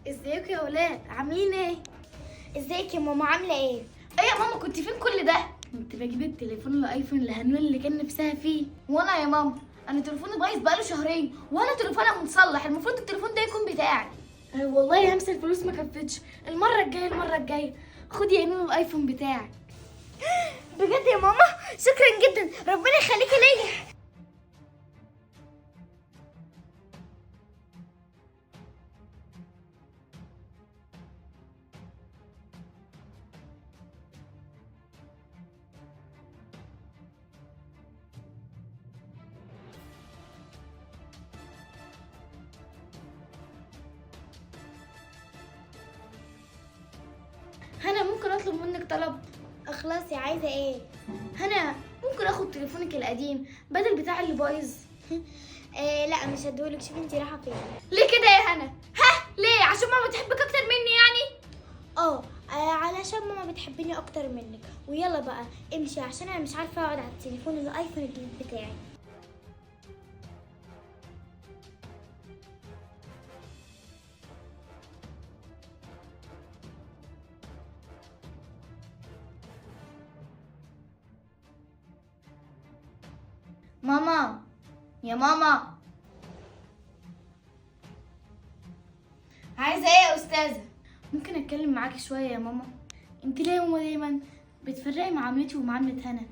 ازيكم يا ولاد؟ عاملين ايه؟ ازيك يا ماما؟ عامله ايه؟ ايه يا ماما، كنت فين كل ده؟ كنت بجيب التليفون الايفون لهنول اللي كان نفسها فيه. وانا يا ماما انا تليفوني بايظ بقاله شهرين، وانا تليفوني متصلح، المفروض التليفون ده يكون بتاعي. والله يا همسه الفلوس ما كفتش. المره الجايه خدي يا نونو الايفون بتاعي. بجد يا ماما؟ شكرا جدا، ربنا يخليكي ليا. هنا ممكن اطلب منك طلب؟ اخلصي، عايزه ايه؟ هنا ممكن اخد تليفونك القديم بدل بتاع اللي بايظ؟ لا مش هديهولك، شوفي انتي رايحه فين. ليه كده يا هنا؟ ليه؟ عشان ماما بتحبك اكتر مني يعني؟ علشان ماما بتحبني اكتر منك. ويلا بقى امشي، عشان انا مش عارفه اقعد على التليفون الايفون الجديد بتاعي. ماما يا ماما، عايزه ايه يا استاذه؟ ممكن اتكلم معاكي شويه يا ماما؟ انت ليه يا ماما دايما بتفرقي معاملتي ومعامله هنا؟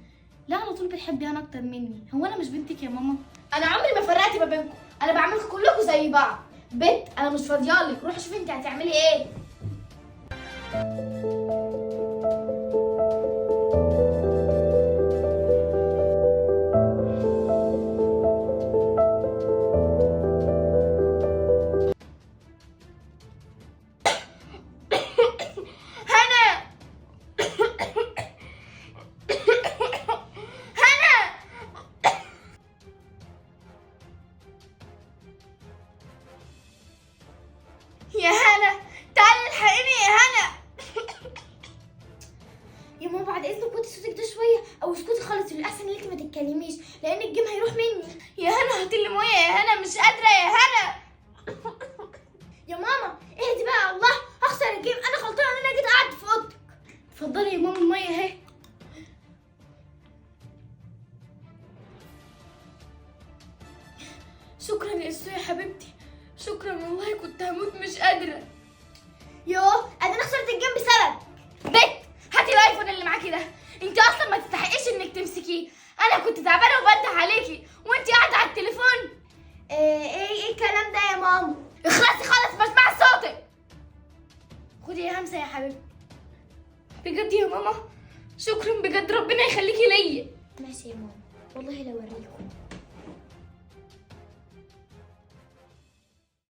لا على طول بتحبي هنا اكتر مني، هو انا مش بنتك يا ماما؟ انا عمري ما فرقت ما بينكم، انا بعملكم كلكم زي بعض. بنت انا مش فاضيالك، روحي شوفي انت هتعملي ايه. يا هنا تعالي الحقيني يا هنا. يا ماما بعد اذنك وطي صوتك ده شويه، او اسكتي خالص، الاحسن انك ما تتكلميش لان الجيم هيروح مني. يا هنا هاتي لي ميه يا هنا، مش قادره يا هنا. يا ماما اهدي بقى، الله هخسر الجيم، انا غلطانه ان انا جيت قعدت في اوضتك. اتفضلي يا ماما الميه اهي. شكرا يا اسو يا حبيبتي، شكرا والله كنت هموت مش قادره. يوه انا خسرت الجيم بسبب بت هاتي الايفون اللي معاكي ده، انت اصلا ما تستحقيش انك تمسكيه. انا كنت تعبانه وبنده عليكي وانت قاعده على التليفون. ايه الكلام ده يا ماما؟ اخلصي خالص بسمع صوتك. خدي يا همسه يا حبيبتي. بجد يا ماما شكرا بجد، ربنا يخليكي ليا. ماشي يا ماما، والله لو اوريكم.